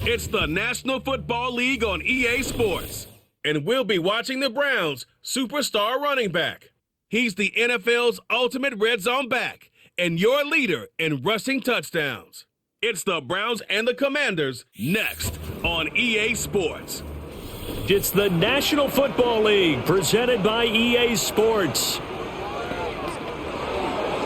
It's the National Football League on EA Sports. And we'll be watching the Browns' superstar running back. He's the NFL's ultimate red zone back and your leader in rushing touchdowns. It's the Browns and the Commanders next on EA Sports. It's the National Football League presented by EA Sports.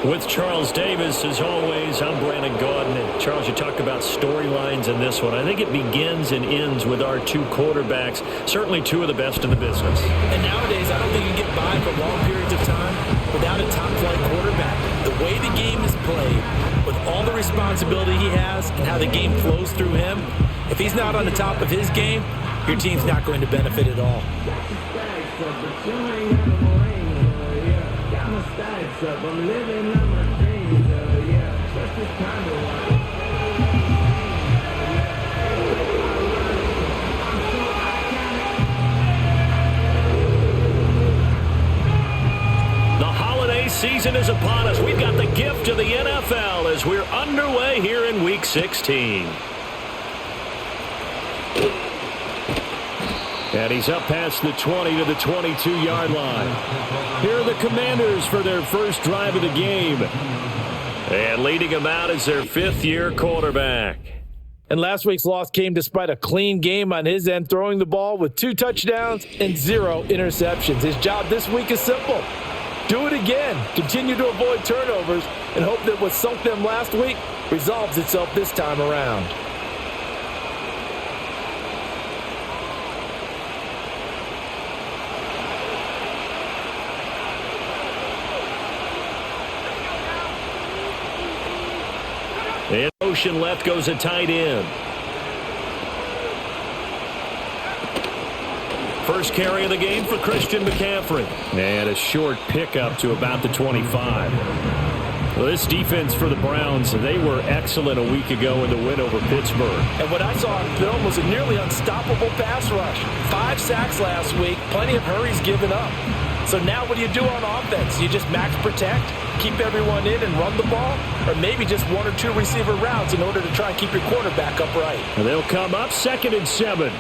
With Charles Davis, as always, I'm Brandon Gaudin. And Charles, you talked about storylines in this one. I think it begins and ends with our two quarterbacks, certainly two of the best in the business. And nowadays, I don't think you get by for long periods of time without a top-flight quarterback. The way the game is played, with all the responsibility he has and how the game flows through him, if he's not on the top of his game, your team's not going to benefit at all. I'm living on my dreams, just this kind of life. The holiday season is upon us. We've got the gift of the NFL as we're underway here in Week 16. And he's up past the 20 to the 22-yard line. Here are the Commanders for their first drive of the game. And leading them out is their fifth-year quarterback. And last week's loss came despite a clean game on his end, throwing the ball with 2 touchdowns and 0 interceptions. His job this week is simple. Do it again. Continue to avoid turnovers and hope that what sunk them last week resolves itself this time around. And motion left goes a tight end. First carry of the game for Christian McCaffrey. And a short pickup to about the 25. Well, this defense for the Browns, they were excellent a week ago in the win over Pittsburgh. And what I saw on film was a nearly unstoppable pass rush. 5 sacks last week, plenty of hurries given up. So now what do you do on offense? You just max protect, keep everyone in and run the ball, or maybe just 1 or 2 receiver routes in order to try and keep your quarterback upright. And they'll come up 2nd and 7.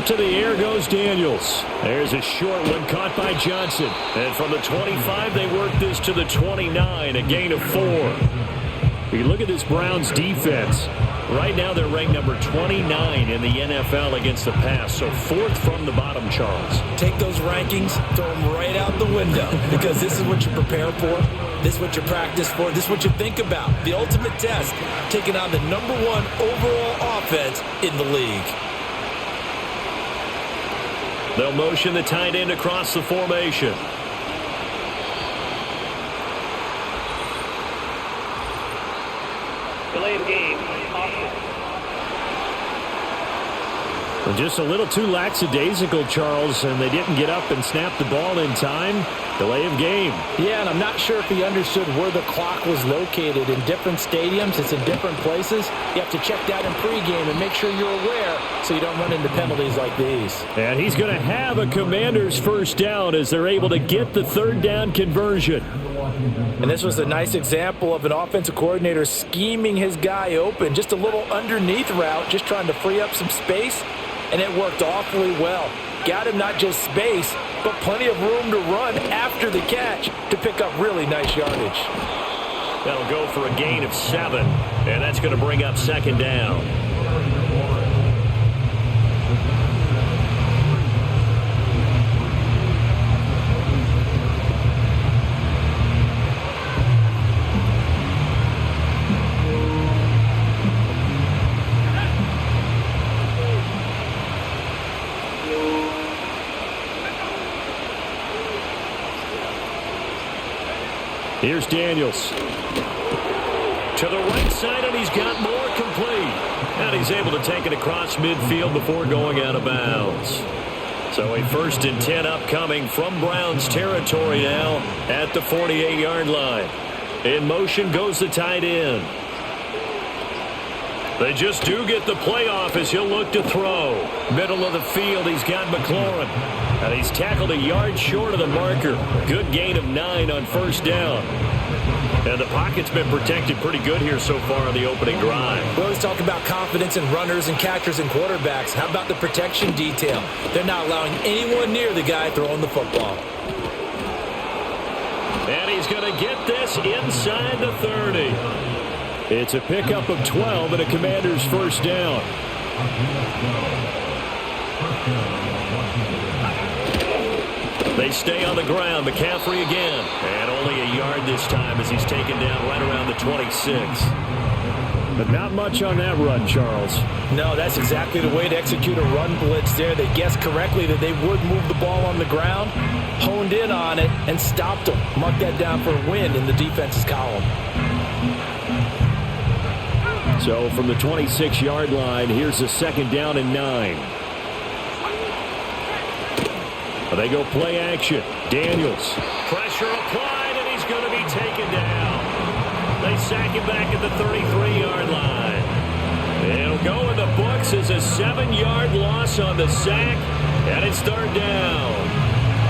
To the air goes Daniels. There's a short one caught by Johnson. And from the 25, they work this to the 29, a gain of 4. You look at this Browns defense. Right now, they're ranked number 29 in the NFL against the pass, so 4th from the bottom, Charles. Take those rankings, throw them right out the window, because this is what you prepare for, this is what you practice for, this is what you think about. The ultimate test, taking on the number 1 overall offense in the league. They'll motion the tight end across the formation. Delay of game. Just a little too lackadaisical, Charles, and they didn't get up and snap the ball in time. Delay of game. Yeah, and I'm not sure if he understood where the clock was located. In different stadiums, it's in different places. You have to check that in pregame and make sure you're aware so you don't run into penalties like these. And he's going to have a Commanders first down as they're able to get the 3rd down conversion. And this was a nice example of an offensive coordinator scheming his guy open. Just a little underneath route, just trying to free up some space. And it worked awfully well. Got him not just space, but plenty of room to run after the catch to pick up really nice yardage. That'll go for a gain of 7, and that's going to bring up 2nd down. Here's Daniels. To the right side, and he's got more complete. And he's able to take it across midfield before going out of bounds. So a 1st and 10 upcoming from Browns territory now at the 48-yard line. In motion goes the tight end. They just do get the playoff as he'll look to throw. Middle of the field, he's got McLaurin. And he's tackled a yard short of the marker. Good gain of 9 on first down. And the pocket's been protected pretty good here so far on the opening drive. We always talk about confidence in runners and catchers and quarterbacks. How about the protection detail? They're not allowing anyone near the guy throwing the football. And he's going to get this inside the 30. It's a pickup of 12 and a Commanders first down. They stay on the ground. McCaffrey again. And only a yard this time as he's taken down right around the 26. But not much on that run, Charles. No, that's exactly the way to execute a run blitz there. They guessed correctly that they would move the ball on the ground, honed in on it, and stopped them. Mark that down for a win in the defense's column. So from the 26-yard line, here's a second down and 9. They go play action. Daniels. Pressure applied, and he's going to be taken down. They sack him back at the 33-yard line. It'll go in the books as a 7-yard loss on the sack, and it's third down.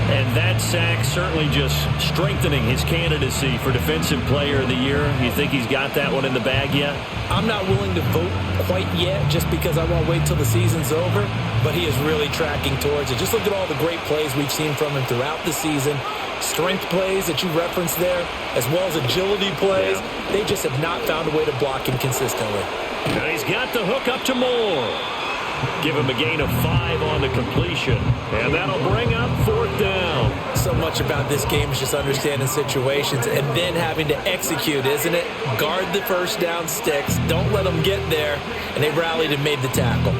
And that sack certainly just strengthening his candidacy for Defensive Player of the Year. You think he's got that one in the bag yet? I'm not willing to vote quite yet just because I want to wait till the season's over, but he is really tracking towards it. Just look at all the great plays we've seen from him throughout the season. Strength plays that you referenced there, as well as agility plays. Yeah. They just have not found a way to block him consistently. And he's got the hook up to Moore. Give him a gain of 5 on the completion. And that'll bring up fourth down. So much about this game is just understanding situations and then having to execute, isn't it? Guard the first down sticks. Don't let them get there. And they rallied and made the tackle.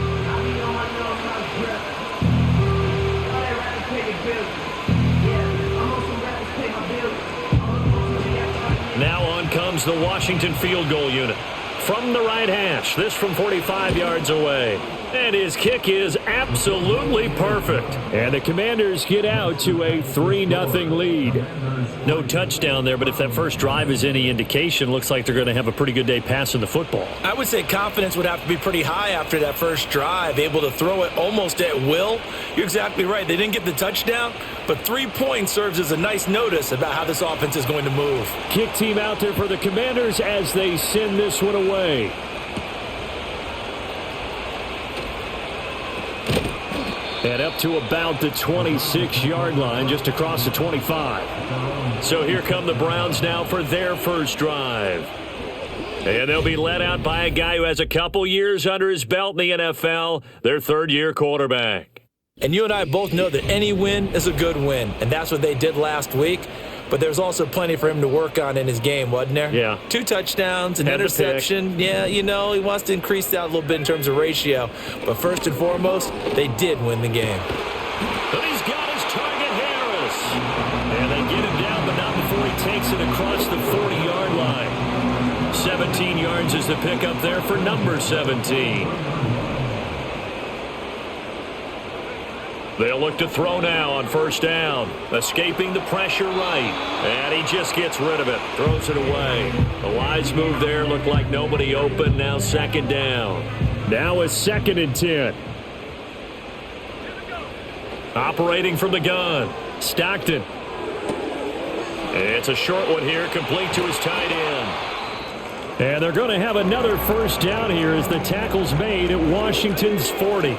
Now on comes the Washington field goal unit. From the right hash, this from 45 yards away. And his kick is absolutely perfect. And the Commanders get out to a 3-0 lead. No touchdown there, but if that first drive is any indication, looks like they're going to have a pretty good day passing the football. I would say confidence would have to be pretty high after that first drive, able to throw it almost at will. You're exactly right. They didn't get the touchdown, but 3 points serves as a nice notice about how this offense is going to move. Kick team out there for the Commanders as they send this one away. And up to about the 26-yard line, just across the 25. So here come the Browns now for their first drive. And they'll be led out by a guy who has a couple years under his belt in the NFL, their third-year quarterback. And you and I both know that any win is a good win, and that's what they did last week. But there's also plenty for him to work on in his game, wasn't there? Yeah. 2 touchdowns, an interception. Yeah, you know, he wants to increase that a little bit in terms of ratio. But first and foremost, they did win the game. But he's got his target, Harris. And they get him down, but not before he takes it across the 40-yard line. 17 yards is the pickup there for number 17. They'll look to throw now on first down. Escaping the pressure right. And he just gets rid of it. Throws it away. A wise move there. Looked like nobody open. Now second down. Now a 2nd and 10. Operating from the gun. Stockton. It's a short one here. Complete to his tight end. And they're going to have another first down here as the tackle's made at Washington's 40.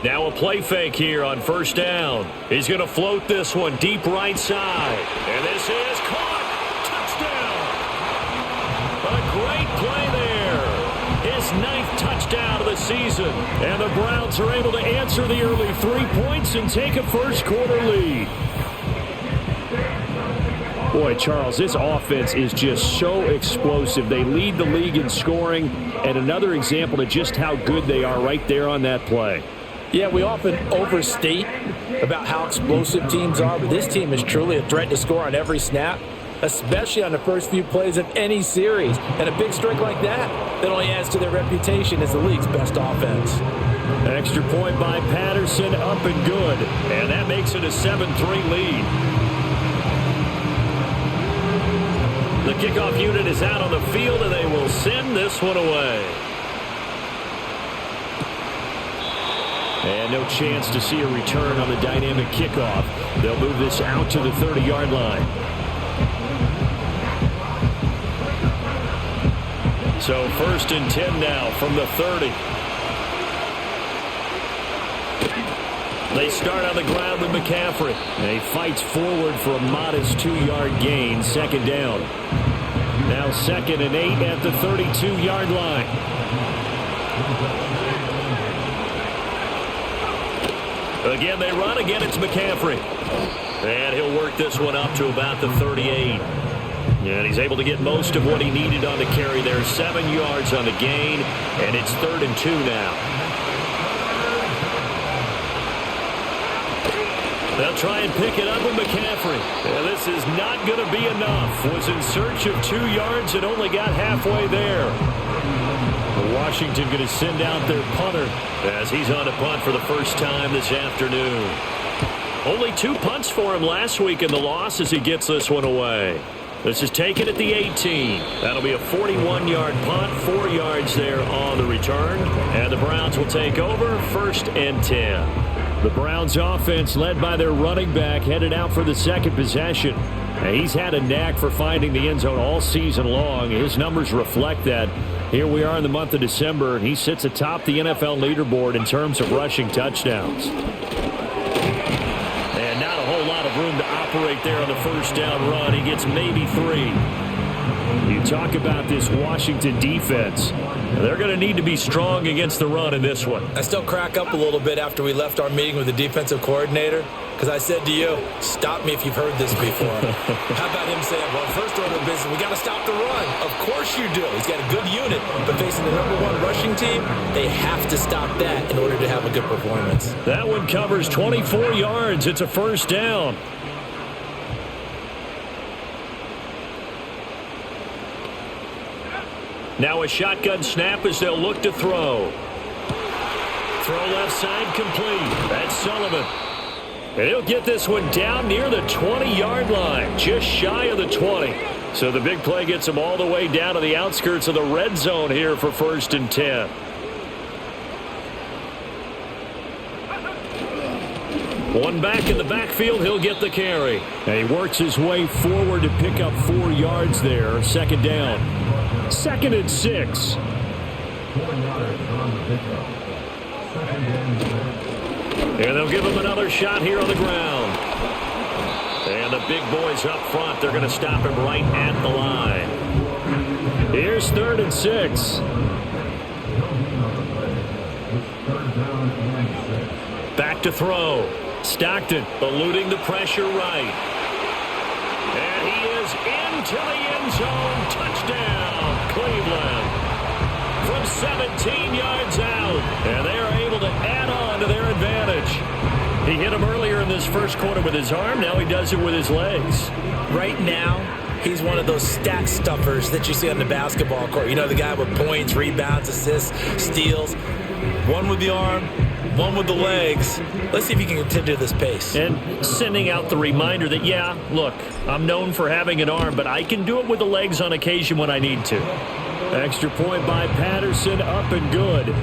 Now a play fake here on first down. He's going to float this one deep right side. And this is caught. Touchdown. A great play there. His 9th touchdown of the season. And the Browns are able to answer the early 3 points and take a first quarter lead. Boy, Charles, this offense is just so explosive. They lead the league in scoring, and another example of just how good they are right there on that play. Yeah, we often overstate about how explosive teams are, but this team is truly a threat to score on every snap, especially on the first few plays of any series. And a big streak like that only adds to their reputation as the league's best offense. Extra point by Patterson, up and good. And that makes it a 7-3 lead. The kickoff unit is out on the field, and they will send this one away. And no chance to see a return on the dynamic kickoff. They'll move this out to the 30-yard line. So 1st and 10 now from the 30. They start on the ground with McCaffrey. And he fights forward for a modest 2-yard gain, 2nd down. Now 2nd and 8 at the 32-yard line. Again, they run. Again, it's McCaffrey. And he'll work this one up to about the 38. And he's able to get most of what he needed on the carry there. 7 yards on the gain, and it's 3rd and 2 now. They'll try and pick it up with McCaffrey. And this is not going to be enough. Was in search of 2 yards and only got halfway there. Washington going to send out their punter as he's on a punt for the first time this afternoon. Only 2 punts for him last week in the loss as he gets this one away. This is taken at the 18. That'll be a 41-yard punt, 4 yards there on the return. And the Browns will take over 1st and 10. The Browns offense led by their running back headed out for the 2nd possession. Now, he's had a knack for finding the end zone all season long. His numbers reflect that. Here we are in the month of December, and he sits atop the NFL leaderboard in terms of rushing touchdowns. And not a whole lot of room to operate there on the 1st down run. He gets maybe 3. You talk about this Washington defense. They're going to need to be strong against the run in this one. I still crack up a little bit after we left our meeting with the defensive coordinator because I said to you, stop me if you've heard this before. How about him saying, well, first order of business, we got to stop the run. Of course you do. He's got a good unit, but facing the #1 rushing team, they have to stop that in order to have a good performance. That one covers 24 yards. It's a 1st down. Now a shotgun snap as they'll look to throw. Throw left side complete. That's Sullivan. And he'll get this one down near the 20-yard line, just shy of the 20. So the big play gets him all the way down to the outskirts of the red zone here for 1st and 10. One back in the backfield, he'll get the carry. And he works his way forward to pick up 4 yards there, 2nd down. 2nd and 6. And they'll give him another shot here on the ground. And the big boys up front, they're going to stop him right at the line. Here's 3rd and 6. Back to throw. Stockton eluding the pressure right. And he is into the end zone. Touchdown, Cleveland. From 17 yards out. And they are able to add on to their advantage. He hit him earlier in this 1st quarter with his arm. Now he does it with his legs. Right now, he's one of those stat stuffers that you see on the basketball court. You know, the guy with points, rebounds, assists, steals. One with the arm, one with the legs. Let's see if he can continue this pace. And sending out the reminder that, yeah, look, I'm known for having an arm, but I can do it with the legs on occasion when I need to. Extra point by Patterson, up and good.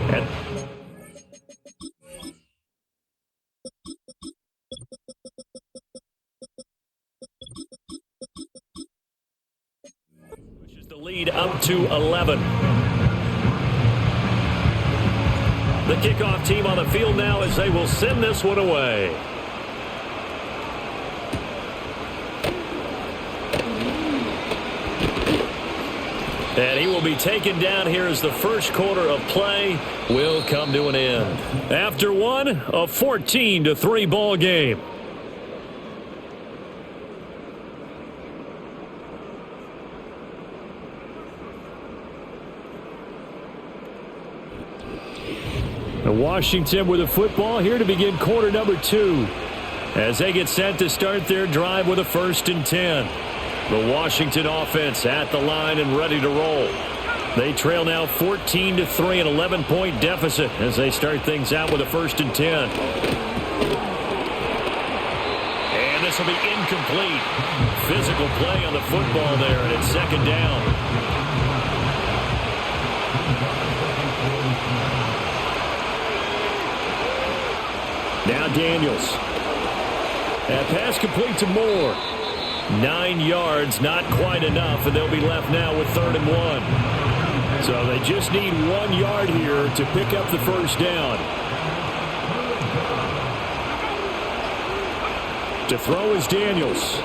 Pushes the lead up to 11. The kickoff team on the field now as they will send this one away. And he will be taken down here as the 1st quarter of play will come to an end. After one, a 14-3 ball game. Washington with the football here to begin quarter number 2 as they get set to start their drive with a 1st and 10. The Washington offense at the line and ready to roll. They trail now 14-3, an 11-point deficit as they start things out with a 1st and 10. And this will be incomplete. Physical play on the football there, and it's 2nd down. Now Daniels. That pass complete to Moore. 9 yards, not quite enough, and they'll be left now with 3rd and 1. So they just need 1 yard here to pick up the first down. To throw is Daniels.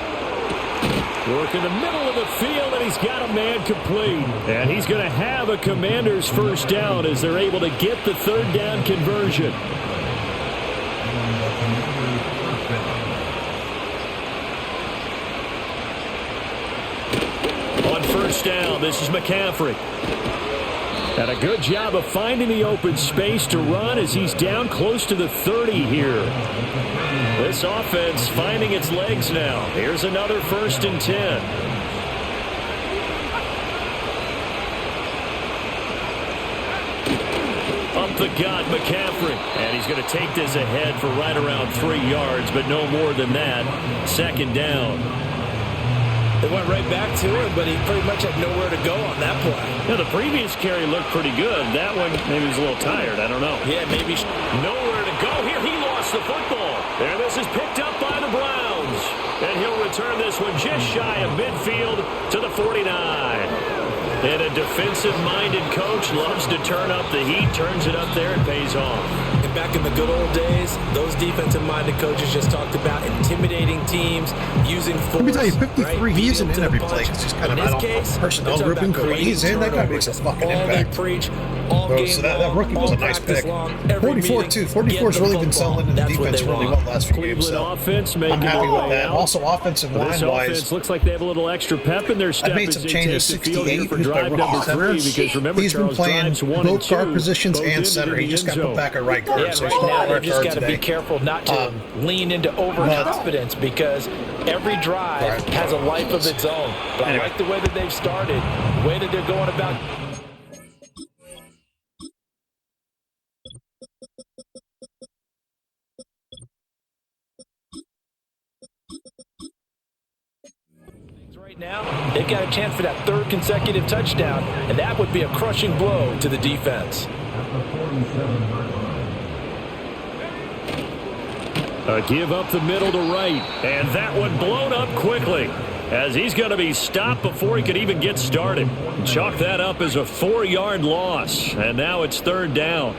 Work in the middle of the field, and he's got a man complete. And he's going to have a Commander's first down as they're able to get the 3rd down conversion. On first down, this is McCaffrey. And a good job of finding the open space to run as he's down close to the 30 here. This offense finding its legs now. Here's another 1st and 10. Up the gut, McCaffrey. And he's going to take this ahead for right around 3 yards, but no more than that. 2nd down. They went right back to him, but he pretty much had nowhere to go on that play. Now, the previous carry looked pretty good. That one, maybe he was a little tired. I don't know. Yeah, maybe. Nowhere to go here. He lost the football. And this is picked up by the Browns. And he'll return this one just shy of midfield to the 49. And a defensive-minded coach loves to turn up the heat, turns it up there, and pays off. And back in the good old days, those defensive-minded coaches just talked about intimidating teams, using force. Let me tell you, 53, right? he isn't in every punch. play. It's just kind of In this not case, on personnel they're talking grouping, about but when he's in, that guy makes a turnovers. fucking All impact. they preach, all game So that rookie was a nice pick. 44 too. 44's really been selling in the defense really well last few games. Cleveland So offense I'm making happy their with way that. out. Also, offensive This line-wise, offense looks like they have a little extra pep in their step. I made as some they changes. take the field here 68 for who's my drive rookie number 3, center. because remember, He's been Charles playing drives 1 and both 2, guard positions both and into center. the He just end got put zone. back at right guard. Yeah, So right he's now not they right just guard got to be today. careful not to lean into overconfidence because every drive has a life of its own. But I like the way that they've started, the way that they're going about. Right now, they've got a chance for that 3rd consecutive touchdown, and that would be a crushing blow to the defense. A give up the middle to right, and that one blown up quickly as he's going to be stopped before he could even get started. Chalk that up as a 4-yard loss, and now it's 3rd down.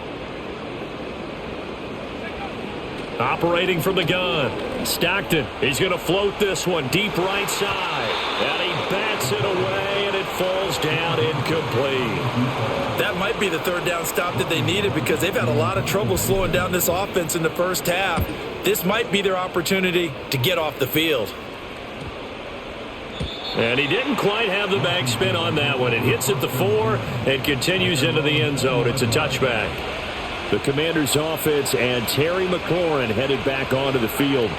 Operating from the gun, Stockton. He's going to float this one deep right side, and he bats it away, and it falls down incomplete. That might be the 3rd down stop that they needed because they've had a lot of trouble slowing down this offense in the first half. This might be their opportunity to get off the field. And he didn't quite have the backspin on that one. It hits at the 4 and continues into the end zone. It's a touchback. The Commanders' offense and Terry McLaurin headed back onto the field.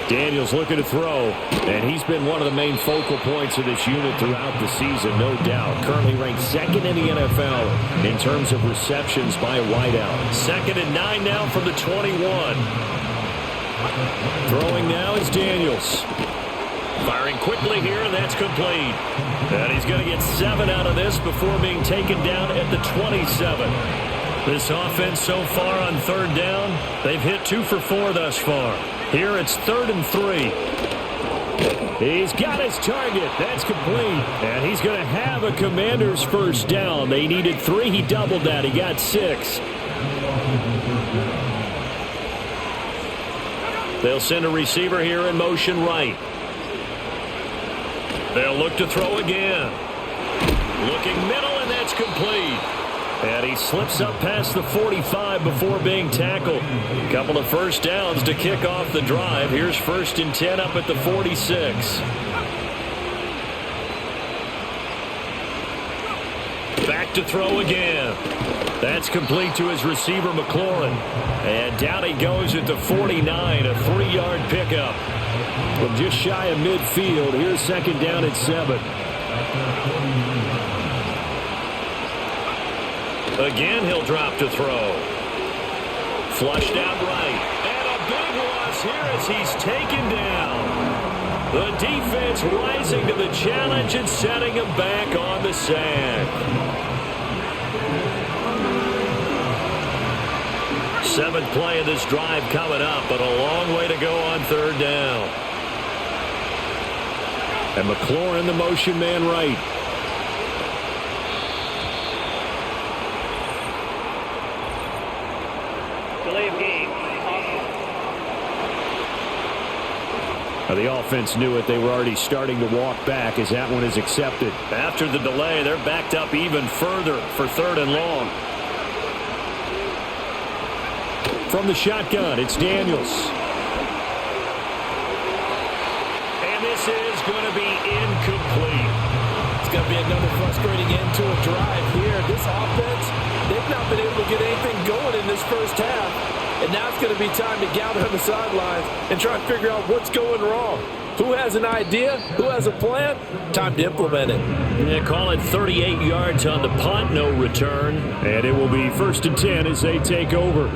Daniels looking to throw, and he's been one of the main focal points of this unit throughout the season, no doubt. Currently ranked 2nd in the NFL in terms of receptions by a wideout. 2nd and 9 now from the 21. Throwing now is Daniels. Firing quickly here, and that's complete. And he's going to get 7 out of this before being taken down at the 27. This offense so far on 3rd down, they've hit 2 for 4 thus far. Here it's 3rd and 3. He's got his target. That's complete. And he's going to have a Commander's first down. They needed 3. He doubled that. He got 6. They'll send a receiver here in motion right. They'll look to throw again. Looking middle, and that's complete. And he slips up past the 45 before being tackled. A couple of first downs to kick off the drive. Here's 1st and 10 up at the 46. Back to throw again. That's complete to his receiver, McLaurin. And down he goes at the 49, a 3-yard pickup. From just shy of midfield, here's 2nd down at 7. Again, he'll drop to throw. Flushed out right. And a big loss here as he's taken down. The defense rising to the challenge and setting him back on the sack. Seventh play of this drive coming up, but a long way to go on third down. And McLaurin, the motion man right. Delay of game. The offense knew it. They were already starting to walk back as that one is accepted. After the delay, they're backed up even further for third and long. From the shotgun, it's Daniels. And this is going to be incomplete. It's going to be another frustrating end to a drive here. This offense, they've not been able to get anything going in this first half. And now it's going to be time to gather on the sidelines and try and figure out what's going wrong. Who has an idea? Who has a plan? Time to implement it. Yeah, call it 38 yards on the punt, no return. And it will be 1st and 10 as they take over.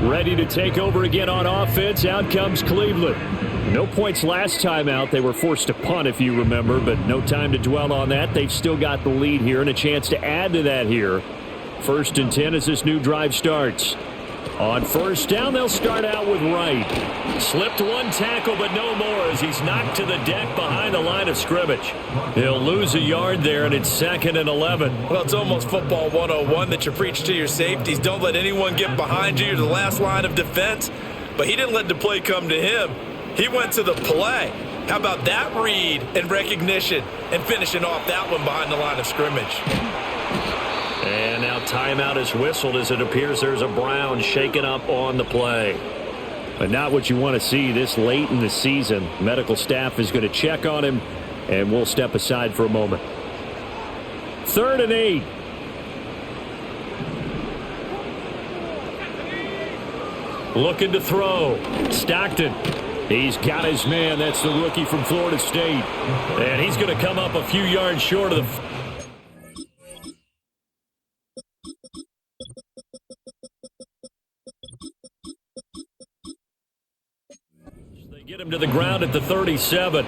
Ready to take over again on offense. Out comes Cleveland. No points last time out. They were forced to punt, if you remember, but no time to dwell on that. They've still got the lead here and a chance to add to that here. 1st and 10 as this new drive starts. On first down, they'll start out with Wright. Slipped one tackle, but no more as he's knocked to the deck behind the line of scrimmage. He'll lose a yard there, and it's 2nd and 11. Well, it's almost football 101 that you preach to your safeties. Don't let anyone get behind you. You're the last line of defense. But he didn't let the play come to him. He went to the play. How about that read and recognition and finishing off that one behind the line of scrimmage? And now timeout is whistled as it appears there's a Brown shaken up on the play. But not what you want to see this late in the season. Medical staff is going to check on him, and we'll step aside for a moment. 3rd and 8. Looking to throw. Stockton. He's got his man. That's the rookie from Florida State. And he's going to come up a few yards short of the... Get him to the ground at the 37.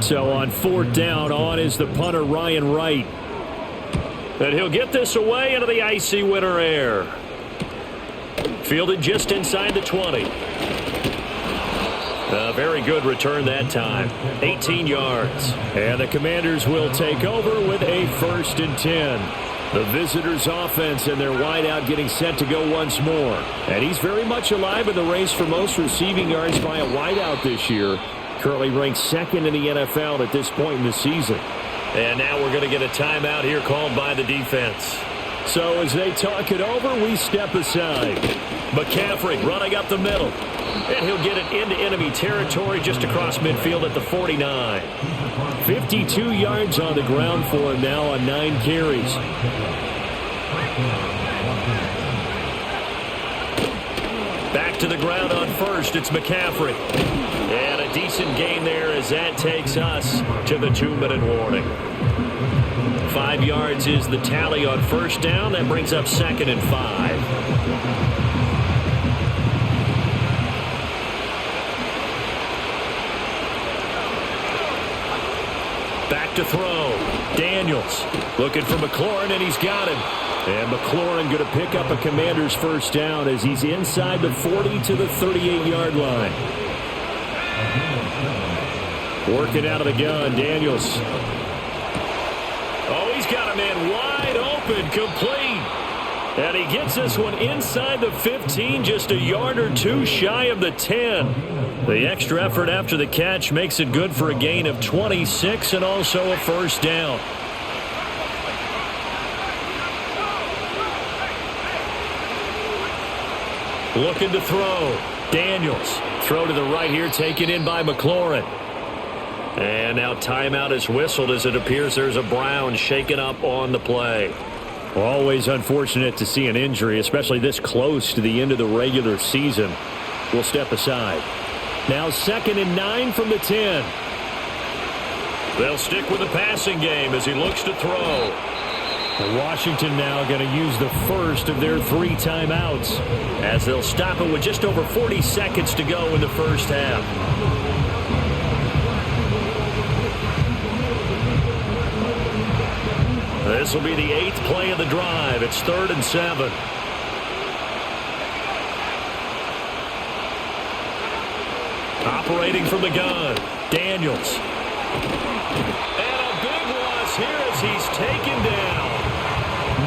So on 4th down, on is the punter, Ryan Wright. And he'll get this away into the icy winter air. Fielded just inside the 20. A very good return that time. 18 yards. And the Commanders will take over with a 1st and 10. The visitors' offense and their wideout getting set to go once more. And he's very much alive in the race for most receiving yards by a wideout this year. Currently ranked 2nd in the NFL at this point in the season. And now we're going to get a timeout here called by the defense. So as they talk it over, we step aside. McCaffrey running up the middle. And he'll get it into enemy territory just across midfield at the 49. 52 yards on the ground for him now on 9 carries. Back to the ground on first. It's McCaffrey. And a decent gain there as that takes us to the 2-minute warning. 5 yards is the tally on first down. That brings up 2nd and 5. Back to throw. Daniels looking for McLaurin, and he's got him. And McLaurin going to pick up a Commander's first down as he's inside the 40 to the 38-yard line. Working out of the gun, Daniels. Oh, he's got a man wide open, complete. And he gets this one inside the 15, just a yard or two shy of the 10. The extra effort after the catch makes it good for a gain of 26 and also a first down. Looking to throw. Daniels. Throw to the right here, taken in by McLaurin. And now timeout is whistled as it appears there's a Brown shaken up on the play. Always unfortunate to see an injury, especially this close to the end of the regular season. We'll step aside. Now 2nd and 9 from the 10. They'll stick with the passing game as he looks to throw. And Washington now going to use the first of their 3 timeouts as they'll stop it with just over 40 seconds to go in the first half. This will be the 8th play of the drive. It's 3rd and 7. Operating from the gun, Daniels. And a big loss here as he's taken down.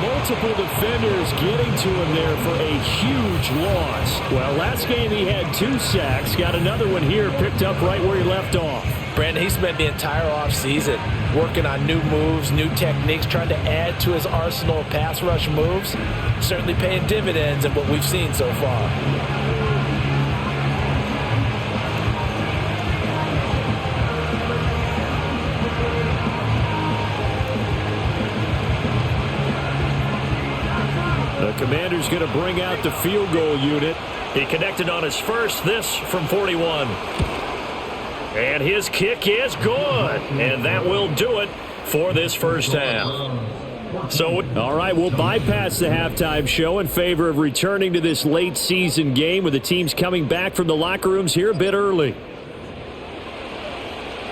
Multiple defenders getting to him there for a huge loss. Well, last game he had 2 sacks. Got another one here picked up right where he left off. Brandon, he spent the entire offseason working on new moves, new techniques, trying to add to his arsenal of pass rush moves. Certainly paying dividends in what we've seen so far. The commander's going to bring out the field goal unit. He connected on his first, this from 41. And his kick is good. And that will do it for this first half. So, all right, we'll bypass the halftime show in favor of returning to this late season game with the teams coming back from the locker rooms here a bit early.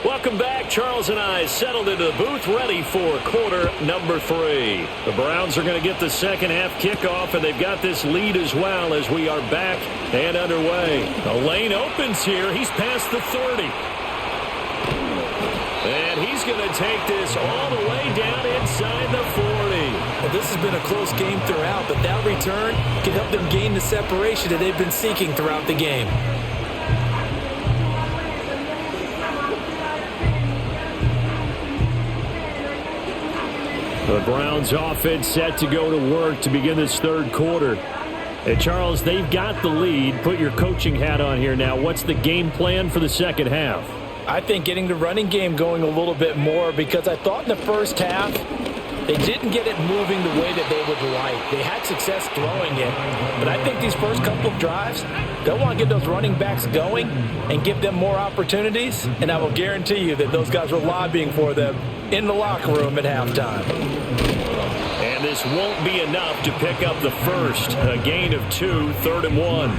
Welcome back. Charles and I settled into the booth ready for quarter number 3. The Browns are going to get the second half kickoff, and they've got this lead as well as we are back and underway. The lane opens here. He's past the 30. And he's going to take this all the way down inside the 40. Well, this has been a close game throughout, but that return can help them gain the separation that they've been seeking throughout the game. The Browns offense set to go to work to begin this third quarter. And Charles, they've got the lead. Put your coaching hat on here now. What's the game plan for the second half? I think getting the running game going a little bit more, because I thought in the first half they didn't get it moving the way that they would like. They had success throwing it, but I think these first couple of drives, they'll want to get those running backs going and give them more opportunities, and I will guarantee you that those guys were lobbying for them in the locker room at halftime. And this won't be enough to pick up the first. A gain of 2, 3rd and 1.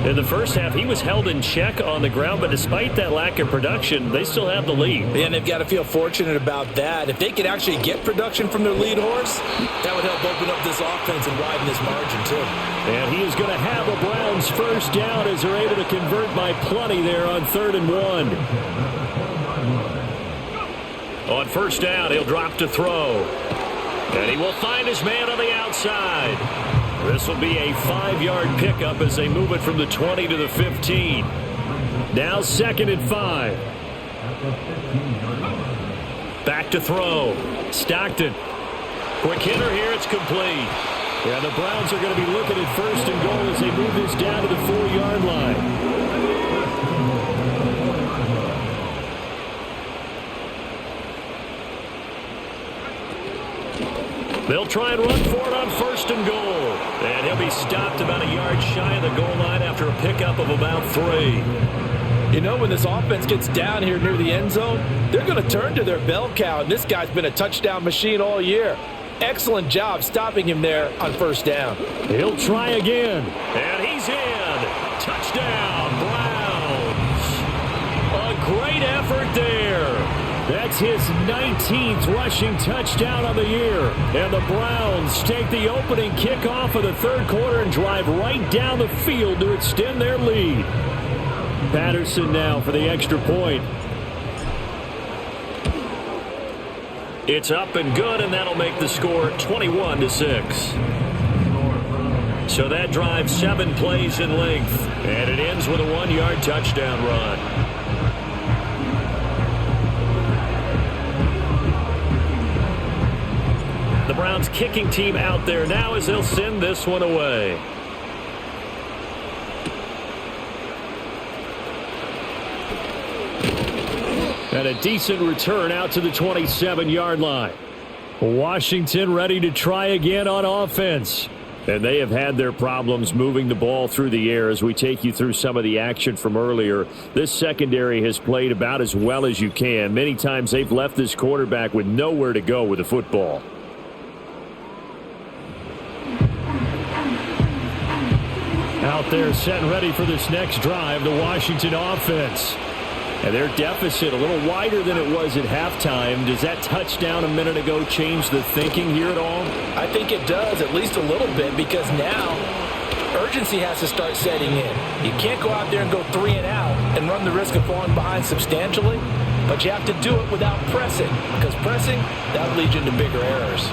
In the first half, he was held in check on the ground, but despite that lack of production, they still have the lead. And they've got to feel fortunate about that. If they could actually get production from their lead horse, that would help open up this offense and widen this margin, too. And he is going to have a Browns first down as they're able to convert by plenty there on 3rd and 1. On first down, he'll drop to throw. And he will find his man on the outside. This will be a 5-yard pickup as they move it from the 20 to the 15. Now 2nd and 5. Back to throw. Stockton. Quick hitter here. It's complete. Yeah, the Browns are going to be looking at 1st and goal as they move this down to the 4-yard line. They'll try and run for it on 1st and goal. And he'll be stopped about a yard shy of the goal line after a pickup of about 3. You know, when this offense gets down here near the end zone, they're going to turn to their bell cow, and this guy's been a touchdown machine all year. Excellent job stopping him there on 1st down. He'll try again. And he's in. Touchdown, Browns. A great effort there. That's his 19th rushing touchdown of the year. And the Browns take the opening kickoff of the third quarter and drive right down the field to extend their lead. Patterson now for the extra point. It's up and good, and that'll make the score 21-6. So that drives 7 plays in length, and it ends with a 1-yard touchdown run. The Browns kicking team out there now as they'll send this one away. And a decent return out to the 27-yard line. Washington ready to try again on offense. And they have had their problems moving the ball through the air as we take you through some of the action from earlier. This secondary has played about as well as you can. Many times they've left this quarterback with nowhere to go with the football. Out there set and ready for this next drive, the Washington offense. And their deficit a little wider than it was at halftime. Does that touchdown a minute ago change the thinking here at all? I think it does, at least a little bit, because now urgency has to start setting in. You can't go out there and go 3 and out and run the risk of falling behind substantially, but you have to do it without pressing, because pressing, that'll lead you into bigger errors.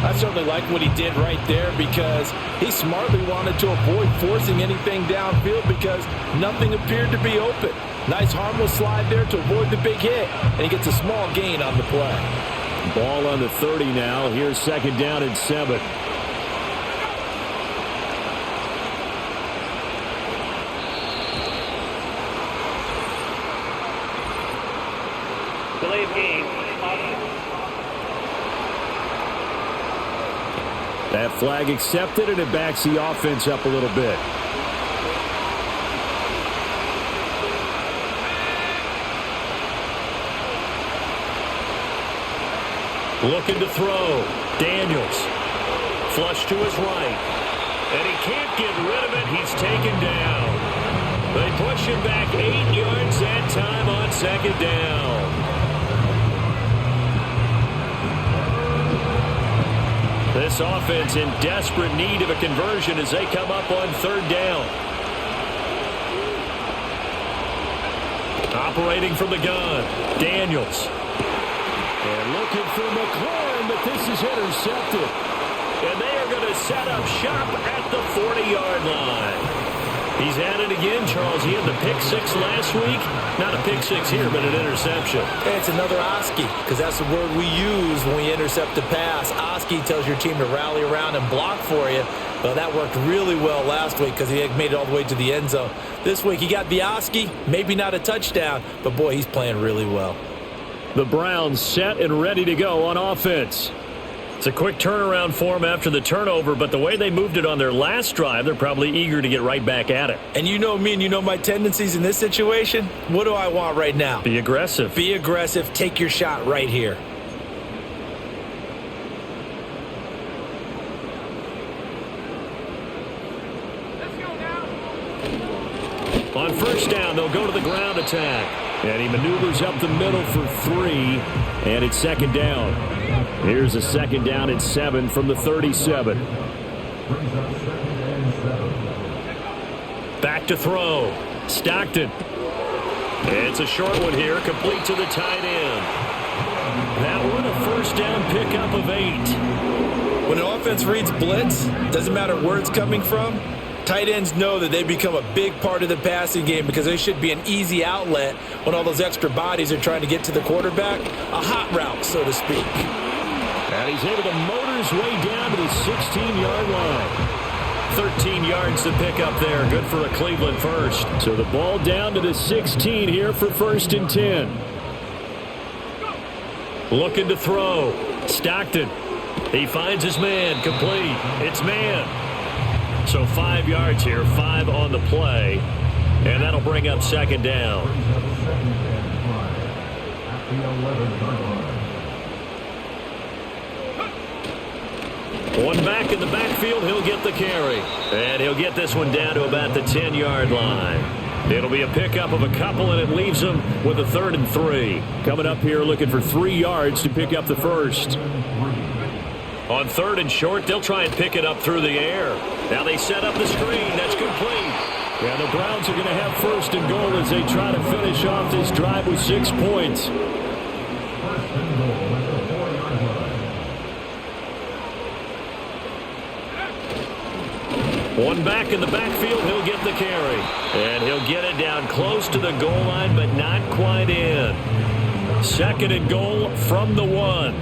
I certainly like what he did right there because he smartly wanted to avoid forcing anything downfield because nothing appeared to be open. Nice harmless slide there to avoid the big hit, and he gets a small gain on the play. Ball on the 30 now. Here's 2nd down and 7. Delay of game. That flag accepted, and it backs the offense up a little bit. Looking to throw. Daniels. Flush to his right. And he can't get rid of it. He's taken down. They push him back 8 yards that time on 2nd down. This offense in desperate need of a conversion as they come up on 3rd down. Operating from the gun. Daniels. And looking for McLaurin, but this is intercepted. And they are going to set up shop at the 40-yard line. He's at it again, Charles. He had the pick 6 last week. Not a pick 6 here, but an interception. It's another Oski, because that's the word we use when we intercept a pass. Oski tells your team to rally around and block for you. Well, that worked really well last week because he had made it all the way to the end zone. This week he got the Oski, maybe not a touchdown, but boy, he's playing really well. The Browns set and ready to go on offense. It's a quick turnaround for them after the turnover, but the way they moved it on their last drive, they're probably eager to get right back at it. And you know me and you know my tendencies in this situation. What do I want right now? Be aggressive. Be aggressive. Take your shot right here. On 1st down, they'll go to the ground attack. And he maneuvers up the middle for 3, and it's 2nd down. Here's a 2nd down and 7 from the 37. Back to throw. Stockton. It's a short one here, complete to the tight end. That one a 1st down pickup of 8. When an offense reads blitz, doesn't matter where it's coming from, tight ends know that they become a big part of the passing game because they should be an easy outlet when all those extra bodies are trying to get to the quarterback. A hot route, so to speak. And he's able to motor his way down to the 16-yard line. 13 yards to pick up there. Good for a Cleveland first. So the ball down to the 16 here for 1st and 10. Looking to throw. Stockton. He finds his man. Complete. It's man. So 5 yards here, 5 on the play, and that'll bring up 2nd down. One back in the backfield, he'll get the carry, and he'll get this one down to about the 10-yard line. It'll be a pickup of a couple, and it leaves him with a 3rd and 3. Coming up here looking for 3 yards to pick up the 1st. On 3rd and short, they'll try and pick it up through the air. Now they set up the screen. That's complete. Yeah, the Browns are going to have 1st and goal as they try to finish off this drive with 6 points. One back in the backfield, he'll get the carry. And he'll get it down close to the goal line, but not quite in. 2nd and goal from the 1.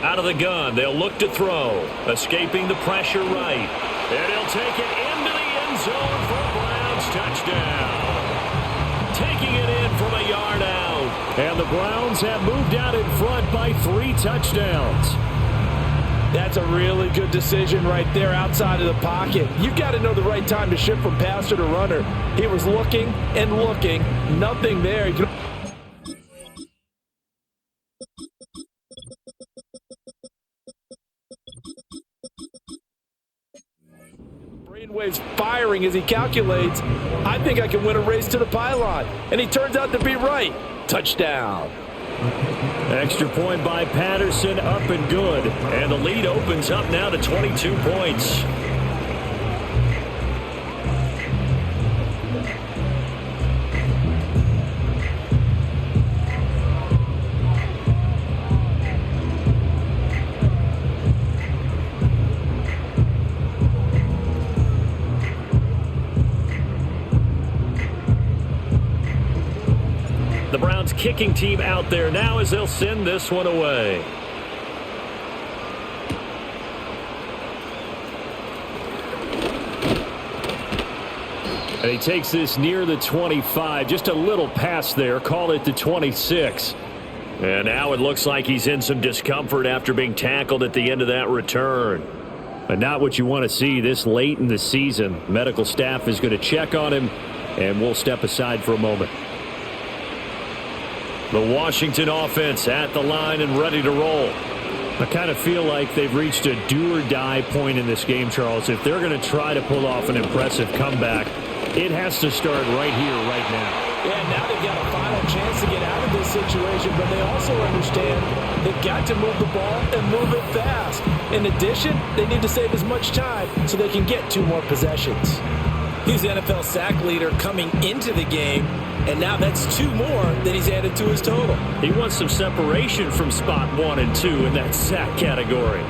Out of the gun, they'll look to throw. Escaping the pressure right. And he'll take it into the end zone for a Browns touchdown. Taking it in from a yard out. And the Browns have moved out in front by 3 touchdowns. That's a really good decision right there outside of the pocket. You've got to know the right time to shift from passer to runner. He was looking and looking. Nothing there. Brainwaves firing as he calculates, I think I can win a race to the pylon. And he turns out to be right. Touchdown. Extra point by Patterson, up and good. And the lead opens up now to 22 points. The Browns kicking team out there now as they'll send this one away. And he takes this near the 25. Just a little pass there. Call it the 26. And now it looks like he's in some discomfort after being tackled at the end of that return. But not what you want to see this late in the season. Medical staff is going to check on him, and we'll step aside for a moment. The Washington offense at the line and ready to roll. I kind of feel like they've reached a do-or-die point in this game, Charles. If they're going to try to pull off an impressive comeback, it has to start right here, right now. Yeah, now they've got a final chance to get out of this situation, but they also understand they've got to move the ball and move it fast. In addition, they need to save as much time so they can get 2 more possessions. He's the NFL sack leader coming into the game, and now that's 2 more than he's added to his total. He wants some separation from spot 1 and 2 in that sack category.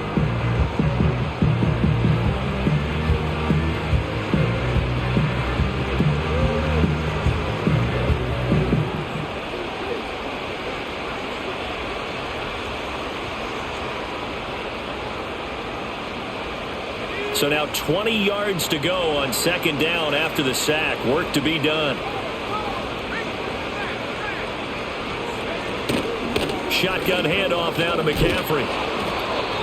So now 20 yards to go on second down after the sack. Work to be done. Shotgun handoff now to McCaffrey.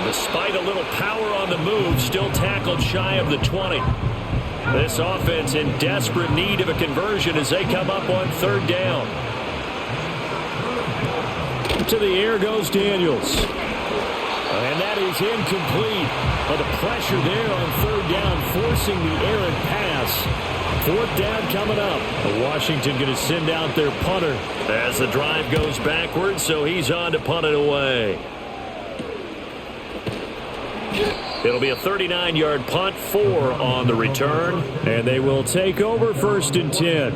Despite a little power on the move, still tackled shy of the 20. This offense in desperate need of a conversion as they come up on third down. To the air goes Daniels. And that is incomplete. But the pressure there on third down, forcing the errant pass. Fourth down coming up. Washington going to send out their punter as the drive goes backwards, so he's on to punt it away. It'll be a 39-yard punt, 4 on the return, and they will take over 1st and 10.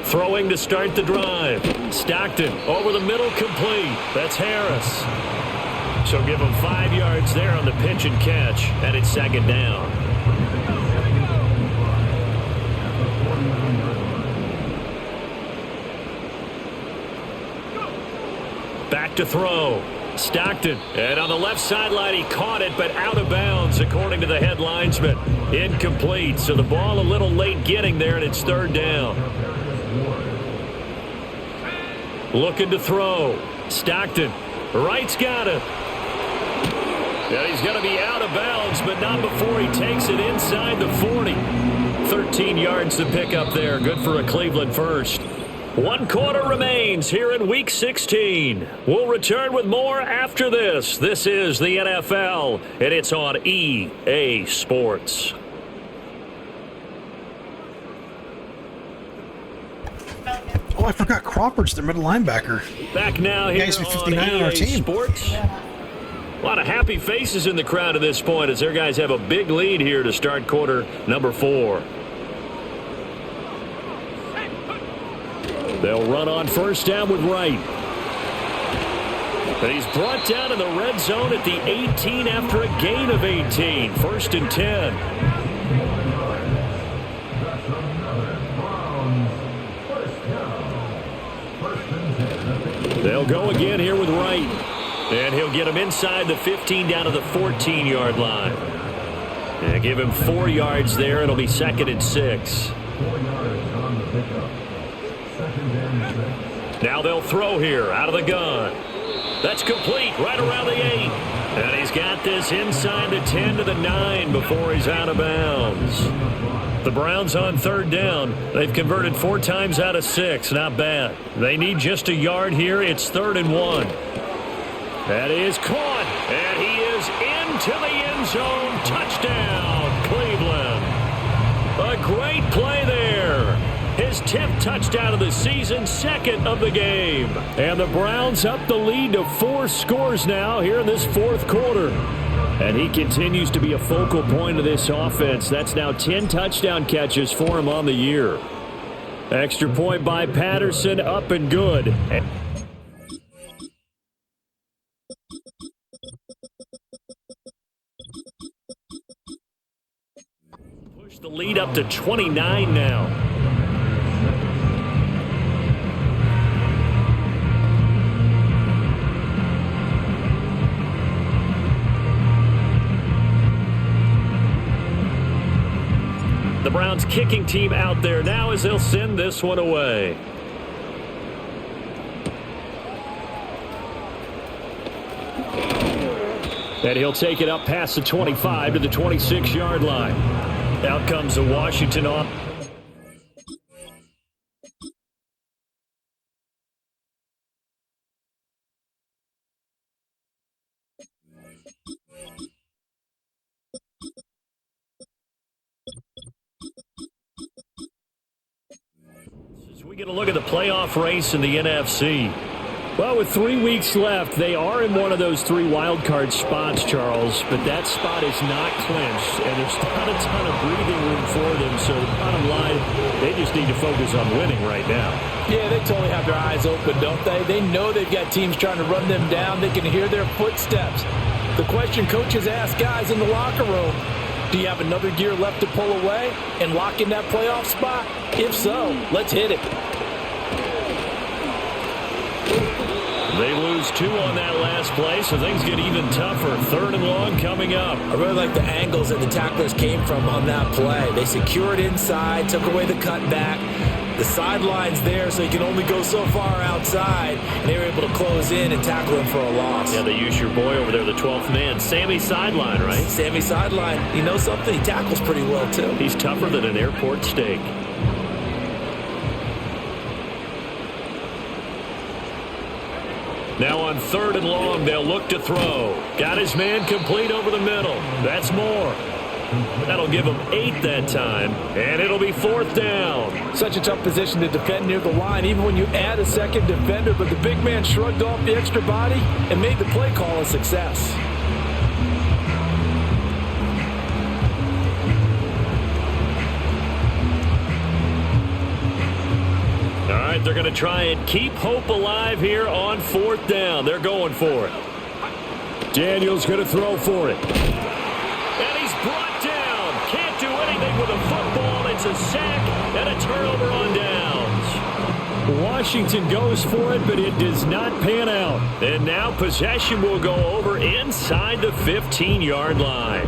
Throwing to start the drive. Stockton over the middle, complete. That's Harris. So give him 5 yards there on the pitch and catch, and it's second down. Back to throw. Stockton. And on the left sideline, he caught it, but out of bounds, according to the head linesman. Incomplete. So the ball a little late getting there, and it's third down. Looking to throw. Stockton. Wright's got it. And he's going to be out of bounds, but not before he takes it inside the 40. 13 yards to pick up there. Good for a Cleveland first. 1 quarter remains here in Week 16. We'll return with more after this. This is the NFL, and it's on EA Sports. Oh, I forgot Crawford's their middle linebacker. Back now here Guys, on 59 on our EA team. Sports. A lot of happy faces in the crowd at this point as their guys have a big lead here to start quarter number 4. They'll run on first down with Wright. And he's brought down in the red zone at the 18 after a gain of 18. 1st and 10. They'll go again here with Wright. And he'll get him inside the 15 down to the 14-yard line. And give him 4 yards there. It'll be 2nd and 6. Now they'll throw here out of the gun. That's complete right around the 8. And he's got this inside the 10 to the 9 before he's out of bounds. The Browns on third down. They've converted 4 times out of 6. Not bad. They need just a yard here. It's 3rd and 1. That is caught. And he is into the end zone. Touchdown, Cleveland. A great play there. His 10th touchdown of the season, second of the game. And the Browns up the lead to 4 scores now here in this fourth quarter. And he continues to be a focal point of this offense. That's now 10 touchdown catches for him on the year. Extra point by Patterson, up and good. Push the lead up to 29 now. The Browns kicking team out there now as they'll send this one away. And he'll take it up past the 25 to the 26-yard line. Out comes the Washington off. We get a look at the playoff race in the NFC. Well, with 3 weeks left, they are in one of those 3 wild card spots, Charles, but that spot is not clinched, and there's not a ton of breathing room for them, so bottom line, they just need to focus on winning right now. Yeah, they totally have their eyes open, don't they? They know they've got teams trying to run them down. They can hear their footsteps. The question coaches ask guys in the locker room, do you have another gear left to pull away and lock in that playoff spot? If so, let's hit it. They lose 2 on that last play, so things get even tougher. 3rd and long coming up. I really like the angles that the tacklers came from on that play. They secured inside, took away the cutback. The sideline's there, so you can only go so far outside. And they were able to close in and tackle him for a loss. Yeah, they use your boy over there, the 12th man. Sammy Sideline, right? Sammy Sideline. You know something? He tackles pretty well, too. He's tougher than an airport steak. Now on 3rd and long, they'll look to throw. Got his man complete over the middle. That's more. That'll give him 8 that time, and it'll be 4th down. Such a tough position to defend near the line, even when you add a second defender, but the big man shrugged off the extra body and made the play call a success. All right, they're going to try and keep hope alive here on 4th down. They're going for it. Daniels going to throw for it. And he's brought down. Can't do anything with a football. It's a sack and a turnover on downs. Washington goes for it, but it does not pan out. And now possession will go over inside the 15-yard line.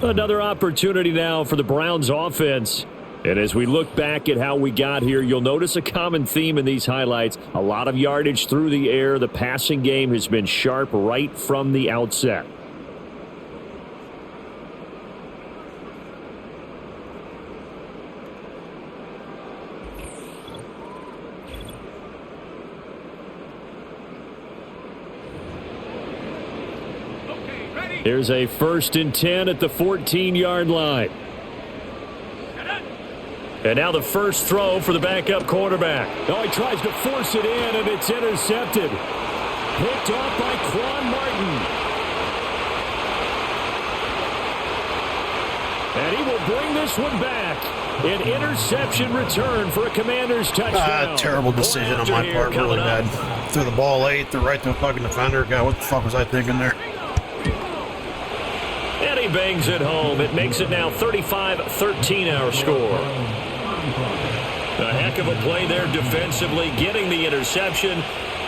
Another opportunity now for the Browns offense. And as we look back at how we got here, you'll notice a common theme in these highlights. A lot of yardage through the air. The passing game has been sharp right from the outset. Here's a 1st and 10 at the 14-yard line. And now the first throw for the backup quarterback. Oh, he tries to force it in, and it's intercepted. Picked off by Quan Martin. And he will bring this one back. An interception return for a Commander's touchdown. Terrible decision on my part, really bad. Threw the ball late, threw right to a fucking defender. God, what the fuck was I thinking there? And he bangs it home. It makes it now 35-13 our score. A heck of a play there defensively, getting the interception,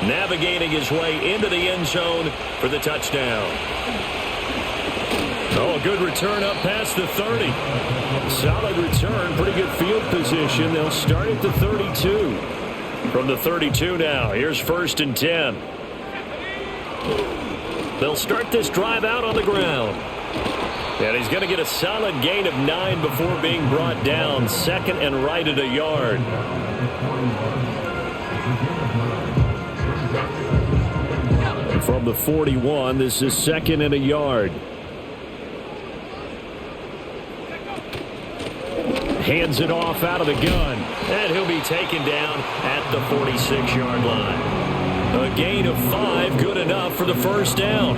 navigating his way into the end zone for the touchdown. Oh, a good return up past the 30. Solid return, pretty good field position. They'll start at the 32. From the 32 now, here's 1st and 10. They'll start this drive out on the ground. And he's going to get a solid gain of 9 before being brought down. 2nd and right at a yard. From the 41, this is 2nd and a yard. Hands it off out of the gun. And he'll be taken down at the 46-yard line. A gain of 5, good enough for the first down.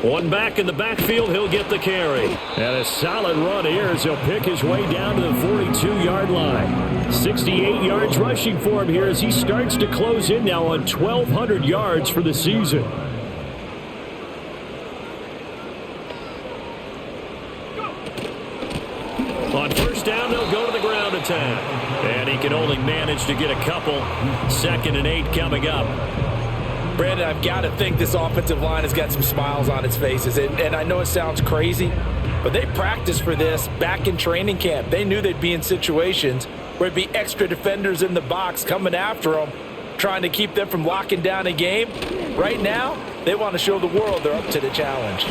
One back in the backfield, he'll get the carry. And a solid run here as he'll pick his way down to the 42-yard line. 68 yards rushing for him here as he starts to close in now on 1,200 yards for the season. On first down, they'll go to the ground attack. And he can only manage to get a couple. 2nd and 8 coming up. Brandon, I've got to think this offensive line has got some smiles on its faces. And I know it sounds crazy, but they practiced for this back in training camp. They knew they'd be in situations where there'd be extra defenders in the box coming after them, trying to keep them from locking down a game. Right now, they want to show the world they're up to the challenge.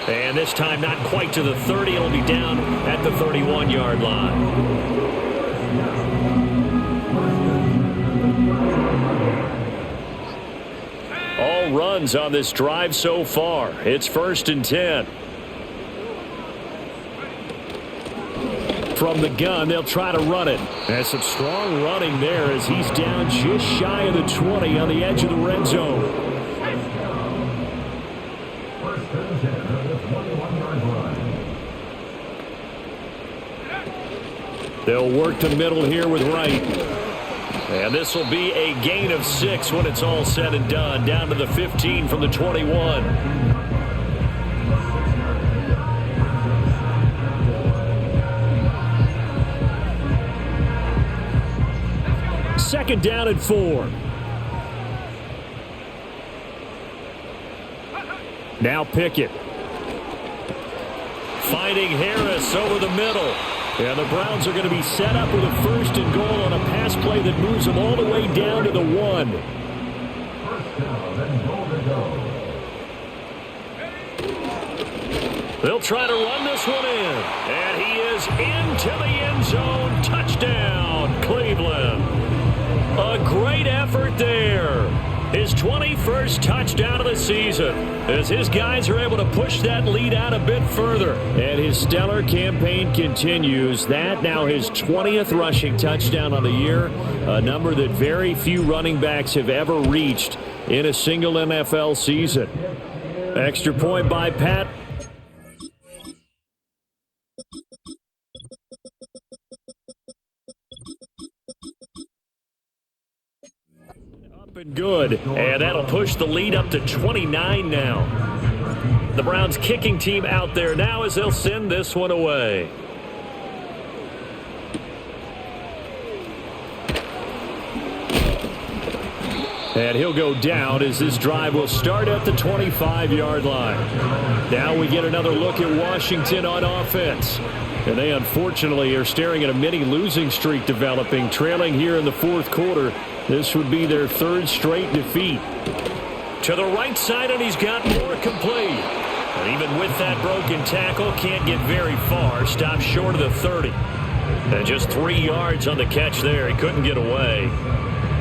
And this time not quite to the 30. It'll be down at the 31-yard line. All runs on this drive so far. It's 1st and 10. From the gun, they'll try to run it. And some strong running there as he's down just shy of the 20 on the edge of the red zone. They'll work the middle here with Wright. And this will be a gain of 6 when it's all said and done. Down to the 15 from the 21. Second down and 4. Now Pickett. Finding Harris over the middle. And the Browns are going to be set up with a 1st and goal on a pass play that moves them all the way down to the 1. They'll try to run this one in. And he is into the end zone. Touchdown, Cleveland. A great effort there. His 21st touchdown of the season as his guys are able to push that lead out a bit further. And his stellar campaign continues. That now his 20th rushing touchdown on the year, a number that very few running backs have ever reached in a single NFL season. Extra point by Pat. And good, and that'll push the lead up to 29 now. The Browns kicking team out there now as they'll send this one away. And he'll go down as this drive will start at the 25-yard line. Now we get another look at Washington on offense. And they unfortunately are staring at a mini losing streak developing, trailing here in the 4th quarter. This would be their 3rd straight defeat. To the right side, and he's got more complete. And even with that broken tackle, can't get very far. Stopped short of the 30. And just 3 yards on the catch there. He couldn't get away.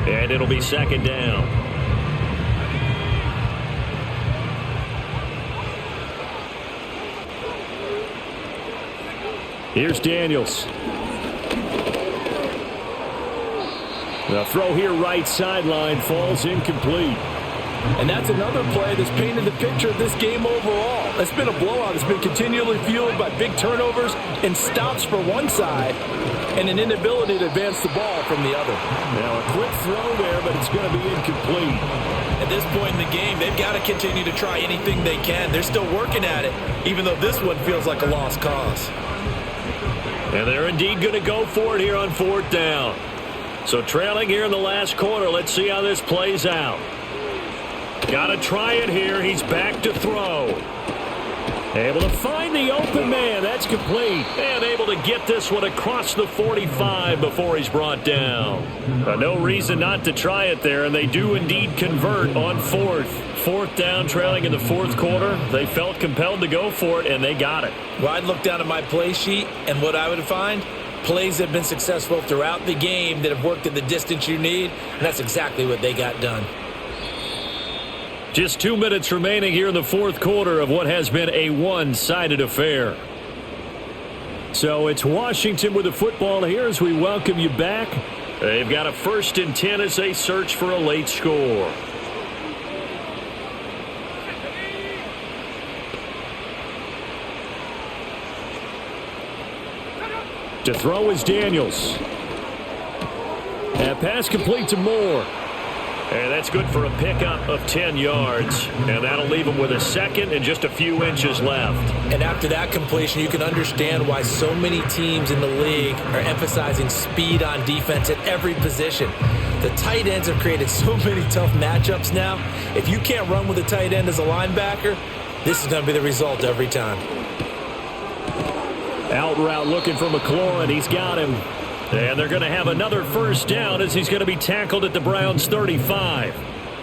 And it'll be 2nd down. Here's Daniels. The throw here right sideline falls incomplete. And that's another play that's painted the picture of this game overall. It's been a blowout. It's been continually fueled by big turnovers and stops for one side and an inability to advance the ball from the other. Now a quick throw there, but it's going to be incomplete. At this point in the game, they've got to continue to try anything they can. They're still working at it, even though this one feels like a lost cause. And they're indeed going to go for it here on 4th down. So trailing here in the last quarter, let's see how this plays out. Got to try it here. He's back to throw. Able to find the open man. That's complete. And able to get this one across the 45 before he's brought down. No reason not to try it there, and they do indeed convert on 4th. 4th down, trailing in the 4th quarter. They felt compelled to go for it, and they got it. Well, I'd look down at my play sheet, and what I would find, plays that have been successful throughout the game that have worked at the distance you need, and that's exactly what they got done. Just 2 minutes remaining here in the fourth quarter of what has been a one-sided affair. So it's Washington with the football here as we welcome you back. They've got a 1st and 10 as they search for a late score. To throw is Daniels. That pass complete to Moore. And that's good for a pickup of 10 yards. And that'll leave him with a second and just a few inches left. And after that completion, you can understand why so many teams in the league are emphasizing speed on defense at every position. The tight ends have created so many tough matchups now. If you can't run with a tight end as a linebacker, this is going to be the result every time. Out route looking for McLaurin. He's got him. And they're going to have another 1st down as he's going to be tackled at the Browns' 35.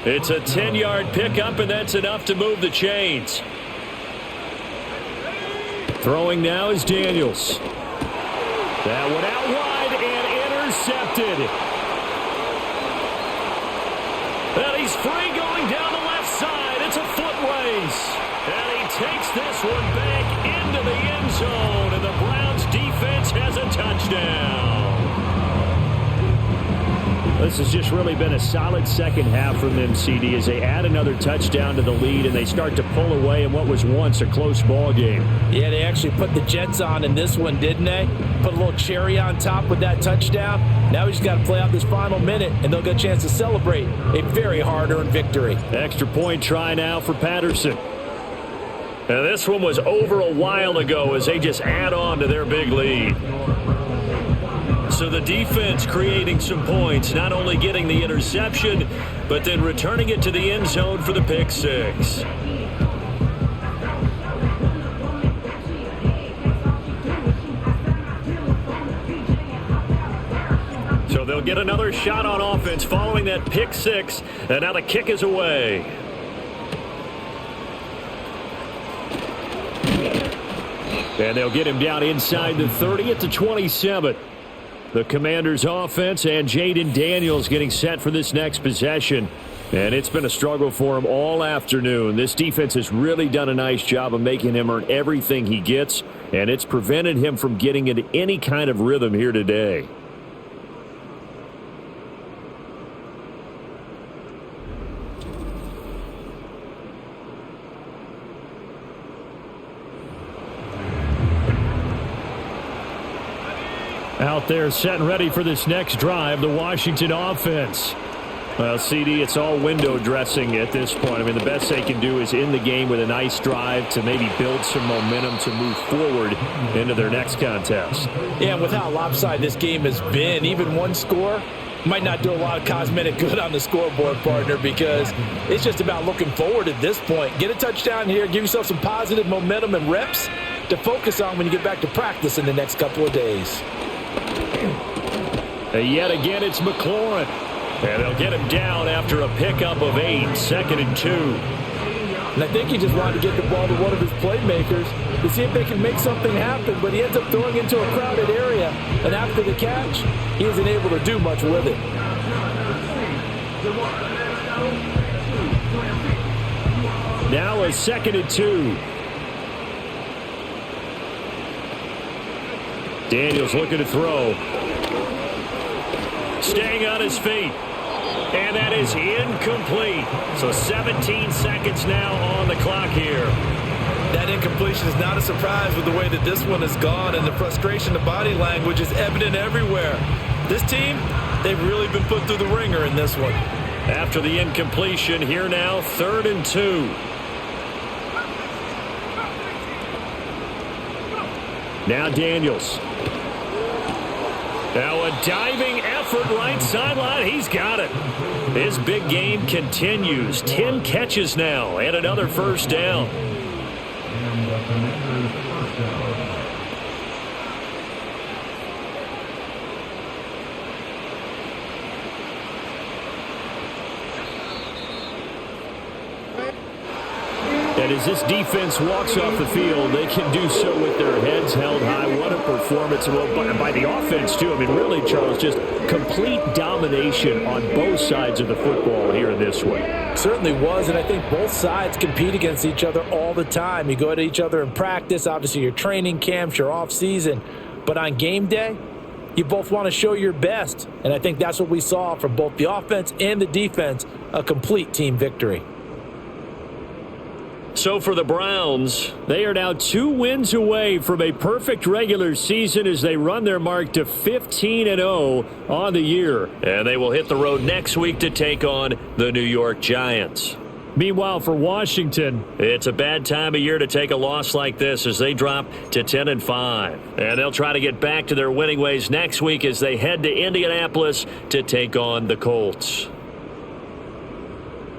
It's a 10-yard pickup, and that's enough to move the chains. Throwing now is Daniels. That one out wide and intercepted. And he's free going down the left side. It's a foot race. And he takes this one back into the end zone, and the Browns defense has a touchdown. This has just really been a solid second half from them, CD, as they add another touchdown to the lead and they start to pull away in what was once a close ball game. Yeah, they actually put the Jets on in this one, didn't they? Put a little cherry on top with that touchdown. Now we just got to play out this final minute, and they'll get a chance to celebrate a very hard-earned victory. Extra point try now for Patterson. Now this one was over a while ago as they just add on to their big lead. So the defense creating some points, not only getting the interception, but then returning it to the end zone for the pick six. So they'll get another shot on offense following that pick six, and now the kick is away. And they'll get him down inside the 30 at the 27. The Commanders' offense and Jaden Daniels getting set for this next possession. And it's been a struggle for him all afternoon. This defense has really done a nice job of making him earn everything he gets, and it's prevented him from getting into any kind of rhythm here today. Out there set and ready for this next drive, the Washington offense. Well, CD, it's all window dressing at this point. I mean, the best they can do is in the game with a nice drive to maybe build some momentum to move forward into their next contest. Yeah, and with how lopsided this game has been, even one score might not do a lot of cosmetic good on the scoreboard, partner, because it's just about looking forward at this point. Get a touchdown here, give yourself some positive momentum and reps to focus on when you get back to practice in the next couple of days. Yet again, it's McLaurin. And they'll get him down after a pickup of 8, 2nd and 2. And I think he just wanted to get the ball to one of his playmakers to see if they can make something happen, but he ends up throwing into a crowded area. And after the catch, he isn't able to do much with it. Now a 2nd and 2. Daniels looking to throw. Staying on his feet. And that is incomplete. So 17 seconds now on the clock here. That incompletion is not a surprise with the way that this one has gone, and the frustration, the body language is evident everywhere. This team, they've really been put through the ringer in this one. After the incompletion, here now, 3rd and 2. Now Daniels. Now a diving effort right sideline. He's got it. His big game continues. 10 catches now and another 1st down. And as this defense walks off the field, they can do so with their heads held high. What a performance by the offense, too. I mean, really, Charles, just complete domination on both sides of the football here in this one. Certainly was, and I think both sides compete against each other all the time. You go at each other in practice, obviously your training camps, your off-season, but on game day, you both want to show your best, and I think that's what we saw from both the offense and the defense, a complete team victory. So for the Browns, they are now 2 wins away from a perfect regular season as they run their mark to 15-0 on the year. And they will hit the road next week to take on the New York Giants. Meanwhile, for Washington, it's a bad time of year to take a loss like this as they drop to 10-5. And they'll try to get back to their winning ways next week as they head to Indianapolis to take on the Colts.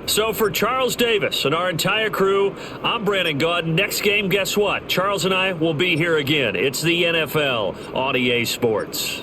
So for Charles Davis and our entire crew, I'm Brandon Gaudin. Next game, guess what? Charles and I will be here again. It's the NFL on EA Sports.